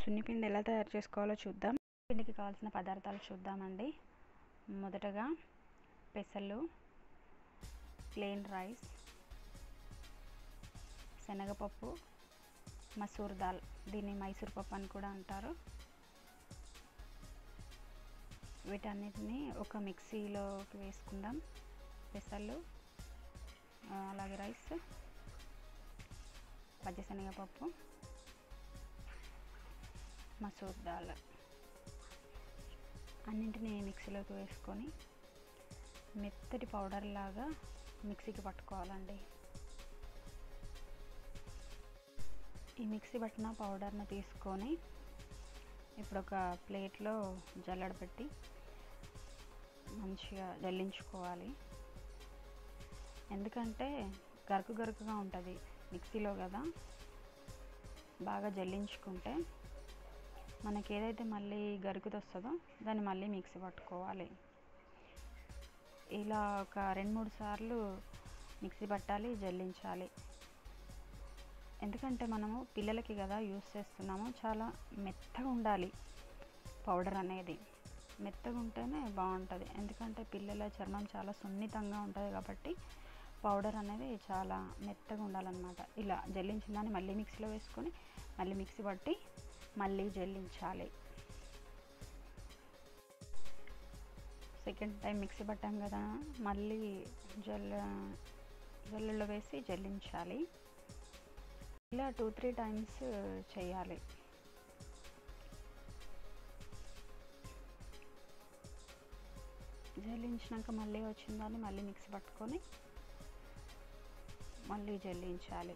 సున్నిపిండి ఎలా తయారు చేసుకోవాలో చూద్దాం. పిండికి కావాల్సిన పదార్థాలు చూద్దామండి. మొదటగా పెసలు, ప్లెయిన్ రైస్, శనగపప్పు, మసూర్ దాల్, దీన్ని మైసూర్ పప్పు అని కూడా అంటారు. వీటన్నిటిని ఒక మిక్సీలోకి వేసుకుందాం. పెసలు, అలాగే రైస్, పచ్చిశనగపప్పు, మసూర్ దాల్ అన్నింటినీ మిక్సీలోకి వేసుకొని మెత్తటి పౌడర్ లాగా మిక్సీకి పట్టుకోవాలండి. ఈ మిక్సీ పట్టిన పౌడర్ని తీసుకొని ఇప్పుడు ఒక ప్లేట్లో జల్లెడ పెట్టి మంచిగా జల్లించుకోవాలి. ఎందుకంటే గరుకుగా ఉంటుంది మిక్సీలో కదా, బాగా జల్లించుకుంటే మనకి ఏదైతే మళ్ళీ గరుకుది వస్తుందో దాన్ని మళ్ళీ మిక్సీ పట్టుకోవాలి. ఇలా ఒక 2-3 సార్లు మిక్సీ పట్టాలి, జల్లించాలి. ఎందుకంటే మనము పిల్లలకి కదా యూస్ చేస్తున్నాము, చాలా మెత్తగా ఉండాలి పౌడర్ అనేది. మెత్తగా ఉంటేనే బాగుంటుంది. ఎందుకంటే పిల్లల చర్మం చాలా సున్నితంగా ఉంటుంది కాబట్టి పౌడర్ అనేది చాలా మెత్తగా ఉండాలన్నమాట. ఇలా జల్లించిన దాన్ని మళ్ళీ మిక్సీలో వేసుకొని మళ్ళీ మిక్సీ పట్టి మళ్ళీ జల్లించాలి. సెకండ్ టైం మిక్సీ పట్టాం కదా, మళ్ళీ జల్లెడలో వేసి జల్లించాలి. ఇలా 2-3 టైమ్స్ చేయాలి. జల్లించినాక మళ్ళీ వచ్చిన దాన్ని మళ్ళీ మిక్సీ పట్టుకొని మళ్ళీ జల్లించాలి.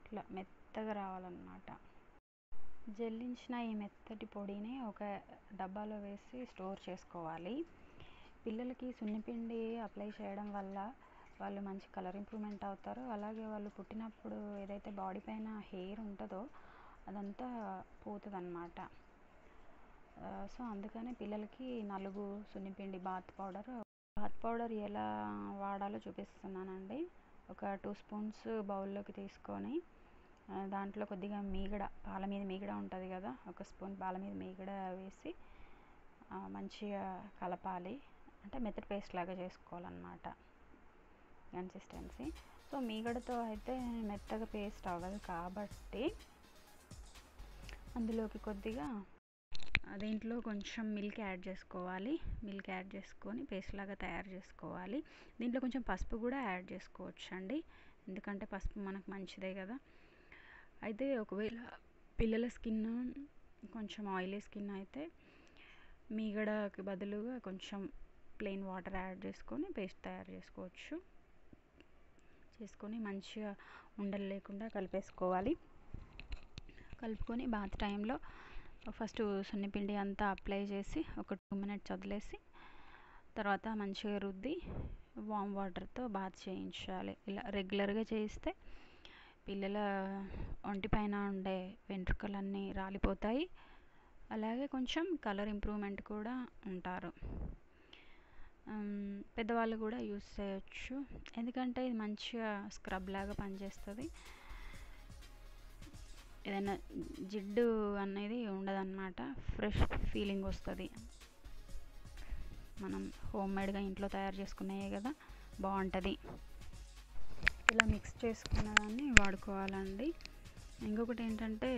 ఇట్లా మెత్తగా రావాలన్నమాట. జల్లించిన ఈ మెత్తటి పొడిని ఒక డబ్బాలో వేసి స్టోర్ చేసుకోవాలి. పిల్లలకి సున్నిపిండి అప్లై చేయడం వల్ల వాళ్ళు మంచి కలర్ ఇంప్రూవ్మెంట్ అవుతారు. అలాగే వాళ్ళు పుట్టినప్పుడు ఏదైతే బాడీ పైన హెయిర్ ఉంటుందో అదంతా పోతుంది అన్నమాట. సో అందుకని పిల్లలకి నలుగు సున్నిపిండి బాత్ పౌడర్ ఎలా వాడాలో చూపిస్తున్నానండి. ఒక 2 స్పూన్స్ బౌల్లోకి తీసుకొని దాంట్లో కొద్దిగా మీగడ, పాల మీద మీగడ ఉంటుంది కదా, ఒక స్పూన్ పాల మీద మీగడ వేసి మంచిగా కలపాలి. అంటే మెత్తటి పేస్ట్ లాగా చేసుకోవాలన్నమాట కన్సిస్టెన్సీ. సో మీగడతో అయితే మెత్తగా పేస్ట్ అవ్వదు కాబట్టి అందులోకి కొద్దిగా దీంట్లో కొంచెం మిల్క్ యాడ్ చేసుకోవాలి. మిల్క్ యాడ్ చేసుకొని పేస్ట్ లాగా తయారు చేసుకోవాలి. దీంట్లో కొంచెం పసుపు కూడా యాడ్ చేసుకోవచ్చు అండి, ఎందుకంటే పసుపు మనకు మంచిదే కదా. అయితే ఒకవేళ పిల్లల స్కిన్ కొంచెం ఆయిలీ స్కిన్ అయితే మీగడకి బదులుగా కొంచెం ప్లెయిన్ వాటర్ యాడ్ చేసుకొని పేస్ట్ తయారు చేసుకోవచ్చు. చేసుకొని మంచిగా ఉండలు లేకుండా కలిపేసుకోవాలి. కలుపుకొని బాత్ టైంలో ఫస్ట్ సున్నిపిండి అంతా అప్లై చేసి ఒక 2 మినిట్స్ వదిలేసి తర్వాత మంచిగా రుద్ది వామ్ వాటర్తో బాత్ చేయించాలి. ఇలా రెగ్యులర్గా చేయిస్తే పిల్లల ఒంటిపైన ఉండే వెంట్రుకలన్నీ రాలిపోతాయి. అలాగే కొంచెం కలర్ ఇంప్రూవ్మెంట్ కూడా ఉంటారు. పెద్దవాళ్ళు కూడా యూస్ చేయొచ్చు, ఎందుకంటే ఇది మంచిగా స్క్రబ్ లాగా పనిచేస్తుంది. ఏదైనా జిడ్డు అనేది ఉండదన్నమాట, ఫ్రెష్ ఫీలింగ్ వస్తుంది. మనం హోమ్మేడ్గా ఇంట్లో తయారు చేసుకునేవి కదా, బాగుంటుంది. ఇలా మిక్స్ చేసుకున్న దాన్ని వాడుకోవాలండి. ఇంకొకటి ఏంటంటే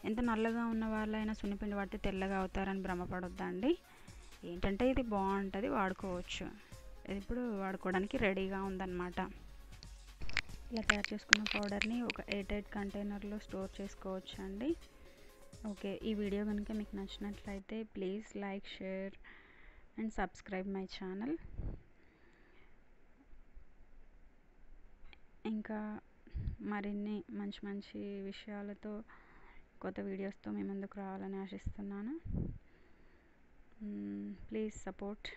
ఎంత నల్లగా ఉన్న వాళ్ళైనా సున్నిపిండి వాడితే తెల్లగా అవుతారని భ్రమపడొద్దండి. ఏంటంటే ఇది బాగుంటుంది, వాడుకోవచ్చు. ఇది ఇప్పుడు వాడుకోవడానికి రెడీగా ఉందన్నమాట. ఇలా తయారు చేసుకున్న పౌడర్ని ఒక ఎయిర్ కంటైనర్లో స్టోర్ చేసుకోవచ్చు అండి. ఓకే, ఈ వీడియో కనుక మీకు నచ్చినట్లయితే please like, share and subscribe my channel. ఇంకా మరిన్ని మంచి మంచి విషయాలతో కొత్త వీడియోస్తో మీ ముందుకు రావాలని ఆశిస్తున్నాను. Please support.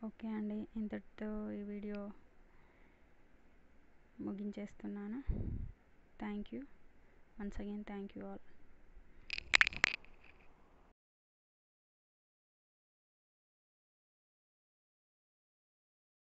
ఓకే అండి, ఇంతటితో ఈ వీడియో ముగించేస్తున్నాను. Thank you once again. Thank you all.